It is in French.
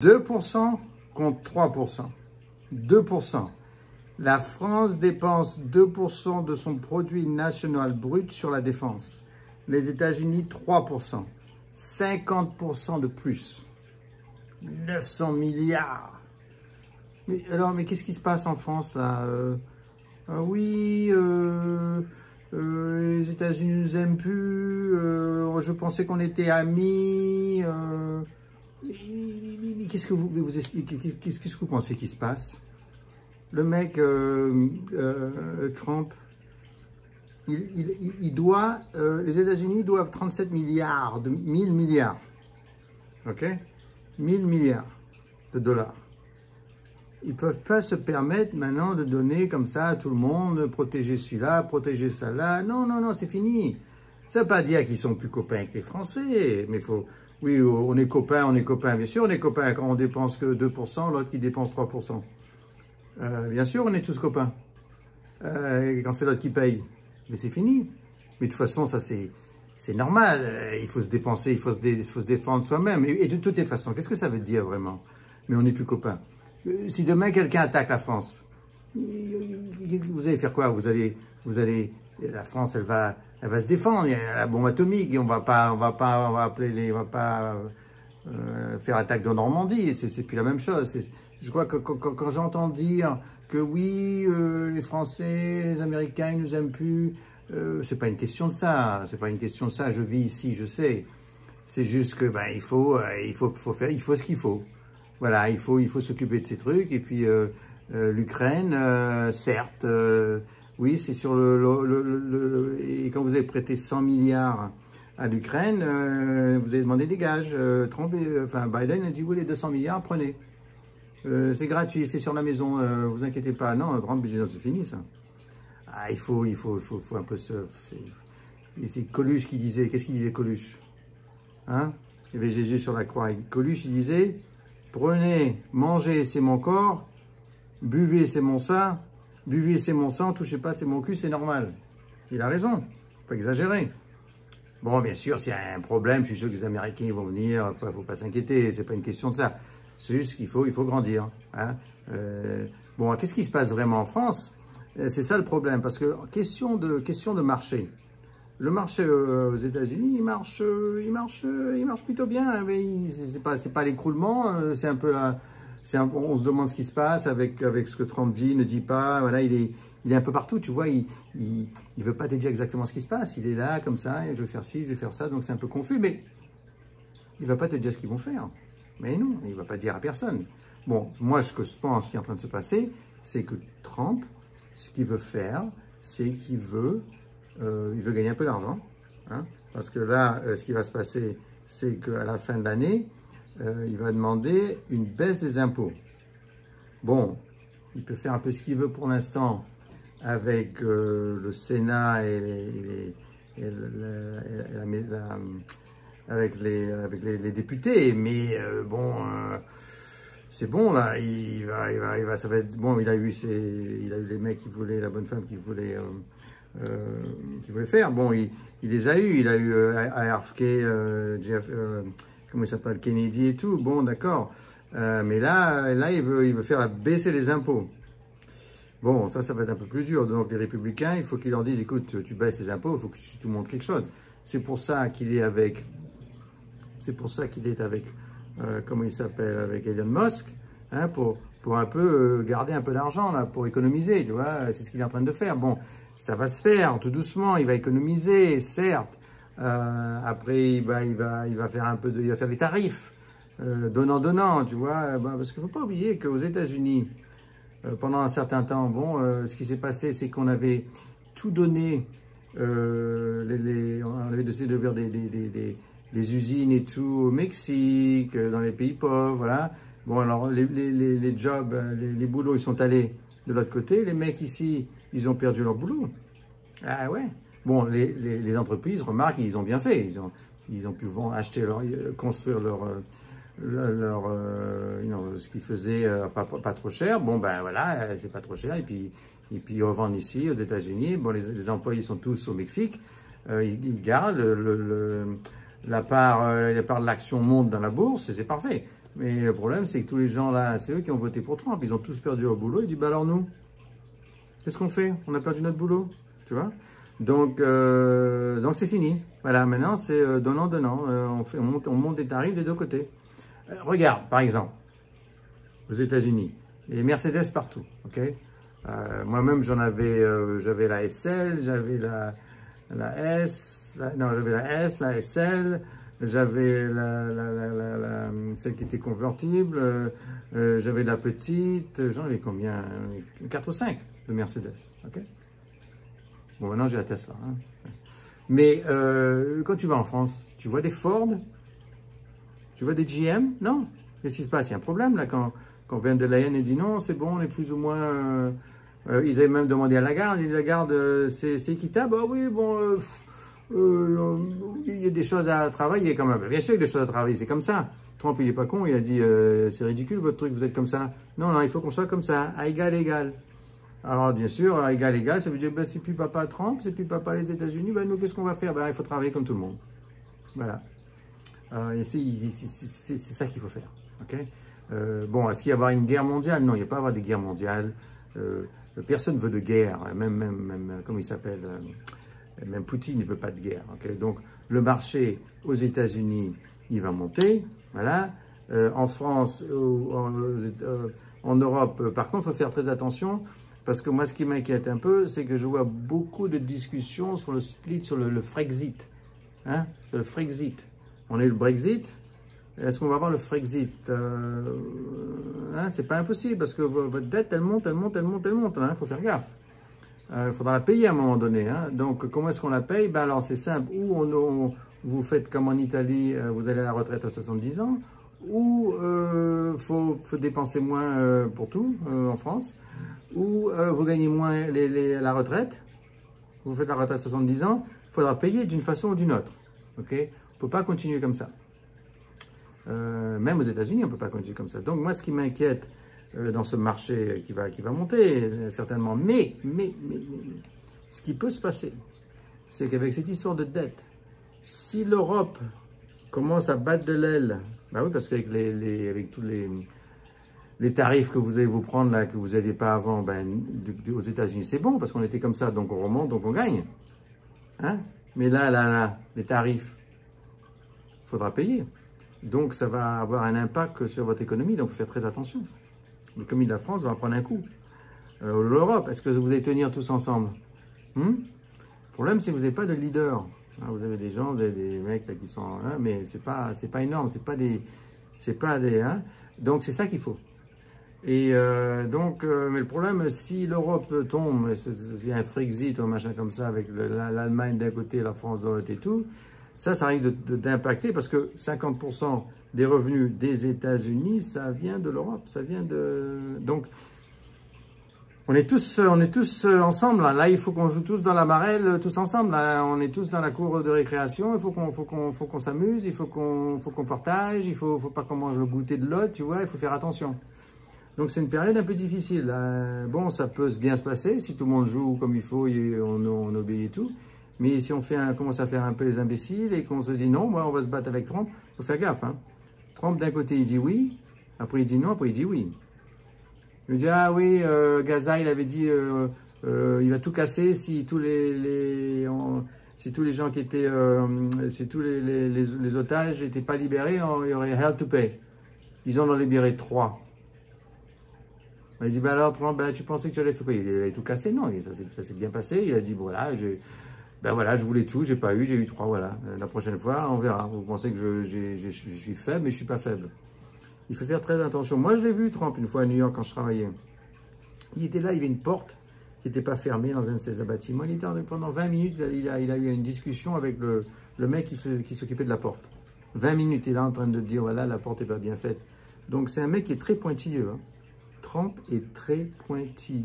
2% contre 3%. 2%. La France dépense 2% de son produit national brut sur la défense. Les États-Unis, 3%. 50% de plus. 900 milliards. Mais alors, qu'est-ce qui se passe en France là oui, les États-Unis nous aiment plus. Je pensais qu'on était amis. Mais qu'est-ce que vous expliquez? Qu'est-ce que vous pensez qui se passe? Le mec Trump, il doit, les États-Unis doivent 37 milliards, 1000 milliards, ok, 1000 milliards de dollars. Ils ne peuvent pas se permettre maintenant de donner comme ça à tout le monde, protéger celui-là, protéger ça-là. Non, non, non, c'est fini. Ça ne veut pas dire qu'ils sont plus copains avec les Français, mais il faut... Oui, on est copains, bien sûr, on est copains quand on dépense que 2%, l'autre qui dépense 3%. Bien sûr, on est tous copains. Quand c'est l'autre qui paye. Mais c'est fini. Mais de toute façon, ça c'est normal. Il faut se dépenser, il faut se défendre soi-même. Et de toutes les façons, qu'est-ce que ça veut dire vraiment? Mais on n'est plus copains. Si demain quelqu'un attaque la France, vous allez faire quoi? La France, elle va se défendre. Il y a la bombe atomique. Et on va pas faire attaque de Normandie. C'est plus la même chose. Je crois que quand j'entends dire que oui, les Français, les Américains, ils nous aiment plus, c'est pas une question de ça. C'est pas une question de ça. Je vis ici, je sais. C'est juste que il faut ce qu'il faut. Voilà, il faut s'occuper de ces trucs. Et puis l'Ukraine, certes, oui, c'est sur et quand vous avez prêté 100 milliards à l'Ukraine, vous avez demandé des gages. Biden a dit oui, les 200 milliards, prenez. C'est gratuit, c'est sur la maison, vous inquiétez pas. Non, Trump, c'est fini ça. Ah, il faut un peu se... C'est Coluche qui disait, qu'est-ce qu'il disait Coluche? Hein? Il y avait Jésus sur la croix. Coluche, il disait, prenez, mangez, c'est mon corps, buvez, c'est mon sang, buvez, c'est mon sang, touchez pas, c'est mon cul, c'est normal. Il a raison, faut pas exagérer. Bon, bien sûr, s'il y a un problème, je suis sûr que les Américains vont venir, il ne faut pas s'inquiéter, c'est pas une question de ça. C'est juste qu'il faut grandir. Hein. Bon, qu'est-ce qui se passe vraiment en France? C'est ça le problème, parce que question de marché. Le marché aux États-Unis, il marche plutôt bien. Hein, mais c'est pas l'écroulement, c'est un peu là. On se demande ce qui se passe avec ce que Trump dit, ne dit pas. Voilà, il est un peu partout, tu vois. Il veut pas te dire exactement ce qui se passe. Il est là comme ça, et je vais faire ci, je vais faire ça. Donc c'est un peu confus, mais il va pas te dire ce qu'ils vont faire. Mais non, il ne va pas dire à personne. Bon, moi, ce que je pense qui est en train de se passer, c'est que Trump, ce qu'il veut faire, c'est qu'il veut gagner un peu d'argent. Hein, parce que là, ce qui va se passer, c'est qu'à la fin de l'année, il va demander une baisse des impôts. Bon, il peut faire un peu ce qu'il veut pour l'instant avec le Sénat avec les députés, mais c'est bon là, ça va être bon. Il a eu les mecs qui voulaient, la bonne femme qui voulait faire. Bon, il les a eu. Il a eu RFK, comment il s'appelle, Kennedy et tout. Bon, d'accord. Mais là, il veut faire baisser les impôts. Bon, ça va être un peu plus dur. Donc les républicains, il faut qu'ils leur disent, écoute, tu baisses les impôts, il faut que tu montres quelque chose. C'est pour ça qu'il est avec. Comment il s'appelle, avec Elon Musk, hein, pour un peu garder un peu d'argent, là, pour économiser, tu vois, c'est ce qu'il est en train de faire. Bon, ça va se faire tout doucement, il va économiser, certes. Après, il va faire il va faire des tarifs, donnant, tu vois, parce qu'il ne faut pas oublier qu'aux États-Unis, pendant un certain temps, bon, ce qui s'est passé, c'est qu'on avait tout donné, on avait décidé d'ouvrir des usines et tout au Mexique, dans les pays pauvres, voilà. Bon, alors les jobs, les boulots, ils sont allés de l'autre côté. Les mecs ici, ils ont perdu leur boulot. Ah ouais. Bon, les entreprises, remarquent, ils ont bien fait. Ils ont pu construire ce qu'ils faisaient pas trop cher. Bon, ben voilà, c'est pas trop cher. Et puis ils revendent ici aux États-Unis. Bon, les employés sont tous au Mexique. Ils gardent la part de l'action monte dans la bourse, et c'est parfait. Mais le problème, c'est que tous les gens là, c'est eux qui ont voté pour Trump. Ils ont tous perdu au boulot. Ils disent, bah alors nous, qu'est-ce qu'on fait? On a perdu notre boulot, tu vois? Donc c'est fini. Voilà, maintenant c'est donnant-donnant. On monte des tarifs des deux côtés. Regarde, par exemple, aux États-Unis, les Mercedes partout, ok? Moi-même, j'avais la SL, j'avais la S, j'avais la S, la SL, j'avais celle qui était convertible, j'avais la petite, j'en avais combien? 4 ou 5 de Mercedes, ok? Bon, maintenant j'ai la Tesla. Hein. Mais quand tu vas en France, tu vois des Ford, tu vois des GM, non? Qu'est-ce qui se passe? Il y a un problème là quand von der Leyen a dit non, c'est bon, on est plus ou moins. Ils avaient même demandé à Lagarde, Lagarde, c'est équitable. Ah oui, bon, il y a des choses à travailler quand même. Bien sûr, il y a des choses à travailler, c'est comme ça. Trump, il n'est pas con, il a dit c'est ridicule votre truc, vous êtes comme ça. Non, non, il faut qu'on soit comme ça, à égal, égal. Alors, bien sûr, à égal, égal, ça veut dire, ben, c'est plus papa Trump, c'est plus papa les États-Unis, ben, nous, qu'est-ce qu'on va faire? Ben, il faut travailler comme tout le monde. Voilà. Et c'est ça qu'il faut faire. Okay, bon, est-ce qu'il y avoir une guerre mondiale? Non, il n'y a pas à avoir de guerre mondiale. Personne ne veut de guerre, même comment il s'appelle? Même Poutine ne veut pas de guerre. Okay, donc, le marché aux États-Unis, il va monter. Voilà. En France, en Europe, par contre, il faut faire très attention. Parce que moi, ce qui m'inquiète un peu, c'est que je vois beaucoup de discussions sur le split, sur le Frexit. Hein, sur le Frexit. On est le Brexit. Est-ce qu'on va avoir le Frexit? Hein, c'est pas impossible parce que votre dette, elle monte, elle monte, elle monte, elle monte. Il faut faire gaffe. Il faudra la payer à un moment donné. Hein. Donc, comment est-ce qu'on la paye? Ben alors, c'est simple. Ou vous faites comme en Italie, vous allez à la retraite à 70 ans. Ou faut dépenser moins pour tout en France. Ou vous gagnez moins la retraite, vous faites la retraite à 70 ans, il faudra payer d'une façon ou d'une autre. Ok, on ne peut pas continuer comme ça. Même aux États-Unis, on ne peut pas continuer comme ça. Donc moi, ce qui m'inquiète dans ce marché qui va monter, certainement, mais, ce qui peut se passer, c'est qu'avec cette histoire de dette, si l'Europe commence à battre de l'aile, bah oui, parce qu'avec avec tous les tarifs que vous allez vous prendre là, que vous n'aviez pas avant, ben, aux États-Unis, c'est bon, parce qu'on était comme ça, donc on remonte, donc on gagne. Hein? Mais là, les tarifs, il faudra payer. Donc ça va avoir un impact sur votre économie, donc il faut faire très attention. L'économie de la France va prendre un coup. L'Europe, est-ce que vous allez tenir tous ensemble? Le problème, c'est que vous n'avez pas de leader. Hein, vous avez des gens, des mecs là, qui sont... Hein, mais c'est pas énorme, c'est pas des... Hein, donc c'est ça qu'il faut. Et mais le problème, si l'Europe tombe, s'il y a un Frexit ou un machin comme ça, avec l'Allemagne d'un côté, la France de l'autre et tout, ça risque d'impacter parce que 50% des revenus des États-Unis, ça vient de l'Europe, ça vient de... Donc, on est tous ensemble. Là, il faut qu'on joue tous dans la marelle, tous ensemble. Là, on est tous dans la cour de récréation. Il faut qu'on s'amuse, il faut qu'on partage, il faut pas qu'on mange le goûter de l'autre, tu vois, il faut faire attention. Donc, c'est une période un peu difficile. Bon, ça peut bien se passer si tout le monde joue comme il faut et on obéit et tout. Mais si on commence à faire un peu les imbéciles et qu'on se dit non, moi, on va se battre avec Trump, il faut faire gaffe. Hein. Trump, d'un côté, il dit oui, après il dit non, après il dit oui. Il me dit, ah oui, Gaza, il avait dit, il va tout casser si tous les gens qui étaient, si tous les otages n'étaient pas libérés, il y aurait hell to pay. Ils en ont libéré 3. Il dit, bah alors, Trump, tu pensais que tu allais faire quoi? Il allait tout casser? Non, ça s'est bien passé. Il a dit, voilà, je voulais tout, j'ai pas eu, j'ai eu 3, voilà. La prochaine fois, on verra. Vous pensez que je suis faible, mais je suis pas faible. Il faut faire très attention. Moi, je l'ai vu, Trump, une fois à New York quand je travaillais. Il était là, il y avait une porte qui n'était pas fermée dans un de ses bâtiments. Il était pendant 20 minutes, il a eu une discussion avec le mec qui s'occupait de la porte. 20 minutes, il est là en train de dire, voilà, la porte n'est pas bien faite. Donc, c'est un mec qui est très pointilleux. Hein. Trump est très pointilleux.